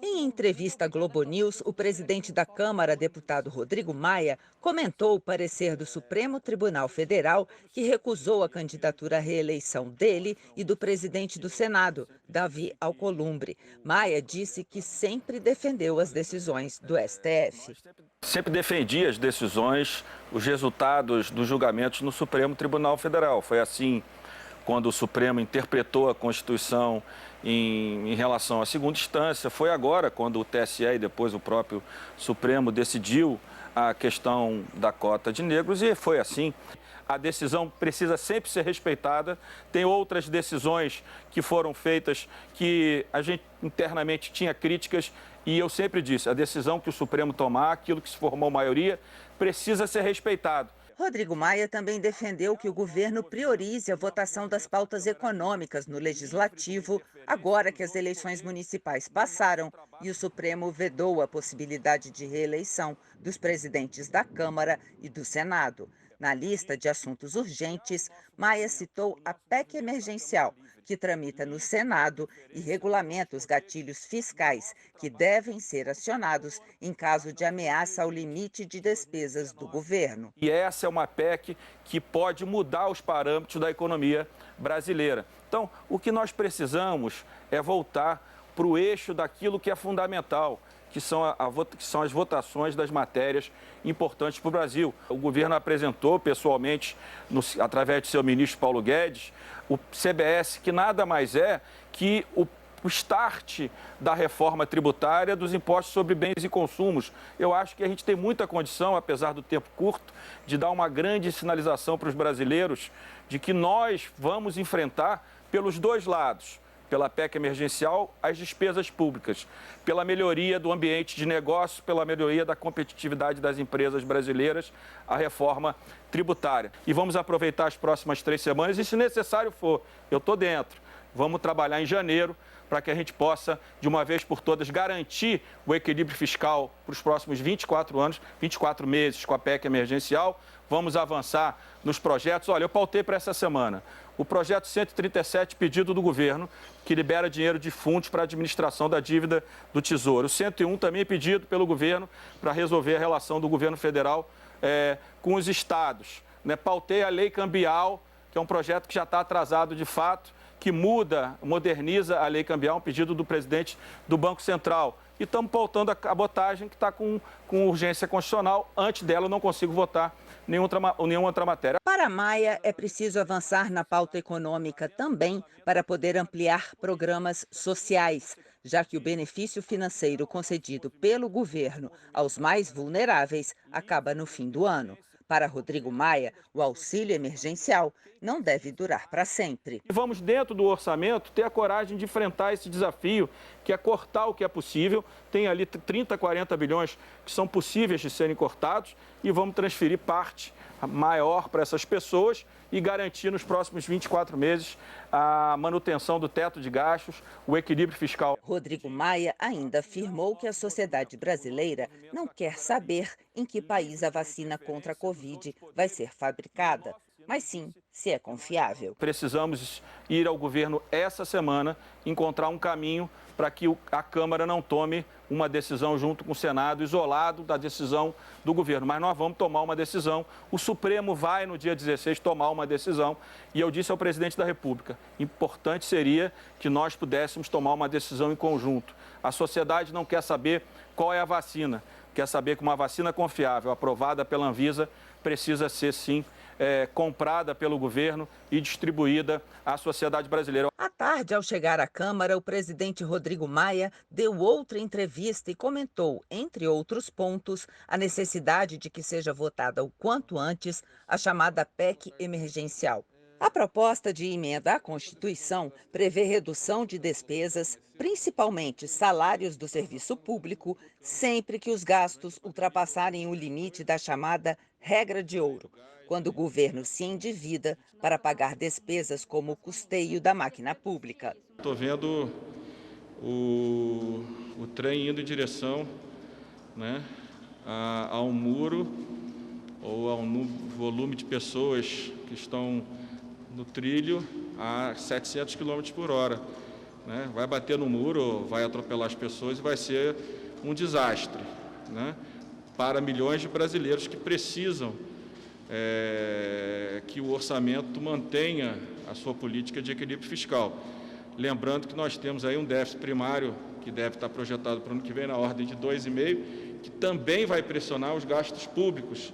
Em entrevista à Globo News, o presidente da Câmara, deputado Rodrigo Maia, comentou o parecer do Supremo Tribunal Federal que recusou a candidatura à reeleição dele e do presidente do Senado, Davi Alcolumbre. Maia disse que sempre defendeu as decisões do STF. Sempre defendi as decisões, os resultados dos julgamentos no Supremo Tribunal Federal. Foi assim quando o Supremo interpretou a Constituição em relação à segunda instância. Foi agora quando o TSE e depois o próprio Supremo decidiu a questão da cota de negros e foi assim. A decisão precisa sempre ser respeitada. Tem outras decisões que foram feitas que a gente internamente tinha críticas e eu sempre disse, a decisão que o Supremo tomar, aquilo que se formou maioria, precisa ser respeitado. Rodrigo Maia também defendeu que o governo priorize a votação das pautas econômicas no Legislativo, agora que as eleições municipais passaram e o Supremo vedou a possibilidade de reeleição dos presidentes da Câmara e do Senado. Na lista de assuntos urgentes, Maia citou a PEC emergencial, que tramita no Senado e regulamenta os gatilhos fiscais que devem ser acionados em caso de ameaça ao limite de despesas do governo. E essa é uma PEC que pode mudar os parâmetros da economia brasileira. Então, o que nós precisamos é voltar para o eixo daquilo que é fundamental, que são as votações das matérias importantes para o Brasil. O governo apresentou pessoalmente, através de seu ministro Paulo Guedes, o CBS, que nada mais é que o start da reforma tributária dos impostos sobre bens e consumos. Eu acho que a gente tem muita condição, apesar do tempo curto, de dar uma grande sinalização para os brasileiros de que nós vamos enfrentar pelos dois lados. Pela PEC emergencial, as despesas públicas, pela melhoria do ambiente de negócio, pela melhoria da competitividade das empresas brasileiras, a reforma tributária. E vamos aproveitar as próximas 3 semanas e, se necessário for, eu estou dentro. Vamos trabalhar em janeiro para que a gente possa, de uma vez por todas, garantir o equilíbrio fiscal para os próximos 24 anos, 24 meses com a PEC emergencial. Vamos avançar nos projetos. Olha, eu pautei para essa semana o projeto 137, pedido do governo, que libera dinheiro de fundos para a administração da dívida do Tesouro. O 101 também é pedido pelo governo para resolver a relação do governo federal com os estados. Né? Pautei a lei cambial, que é um projeto que já está atrasado de fato, que moderniza a lei cambial, um pedido do presidente do Banco Central. E estamos pautando a cabotagem, que está com urgência constitucional. Antes dela, eu não consigo votar nenhuma outra matéria. Para Maia, é preciso avançar na pauta econômica também para poder ampliar programas sociais, já que o benefício financeiro concedido pelo governo aos mais vulneráveis acaba no fim do ano. Para Rodrigo Maia, o auxílio emergencial não deve durar para sempre. Vamos, dentro do orçamento, ter a coragem de enfrentar esse desafio, que é cortar o que é possível. Tem ali 30, 40 bilhões que são possíveis de serem cortados e vamos transferir parte maior para essas pessoas e garantir nos próximos 24 meses a manutenção do teto de gastos, o equilíbrio fiscal. Rodrigo Maia ainda afirmou que a sociedade brasileira não quer saber em que país a vacina contra a Covid vai ser fabricada, mas sim se é confiável. Precisamos ir ao governo essa semana, encontrar um caminho para que a Câmara não tome uma decisão junto com o Senado, isolado da decisão do governo. Mas nós vamos tomar uma decisão. O Supremo vai, no dia 16, tomar uma decisão. E eu disse ao presidente da República, importante seria que nós pudéssemos tomar uma decisão em conjunto. A sociedade não quer saber qual é a vacina, quer saber que uma vacina confiável, aprovada pela Anvisa, precisa ser, sim, comprada pelo governo e distribuída à sociedade brasileira. À tarde, ao chegar à Câmara, o presidente Rodrigo Maia deu outra entrevista e comentou, entre outros pontos, a necessidade de que seja votada o quanto antes a chamada PEC emergencial. A proposta de emenda à Constituição prevê redução de despesas, principalmente salários do serviço público, sempre que os gastos ultrapassarem o limite da chamada regra de ouro, quando o governo se endivida para pagar despesas como o custeio da máquina pública. Estou vendo o trem indo em direção, né, a um muro ou a um volume de pessoas que estão no trilho a 700 km por hora. né? Vai bater no muro, vai atropelar as pessoas e vai ser um desastre, né? Para milhões de brasileiros que precisam que o orçamento mantenha a sua política de equilíbrio fiscal. Lembrando que nós temos aí um déficit primário que deve estar projetado para o ano que vem na ordem de 2,5%, que também vai pressionar os gastos públicos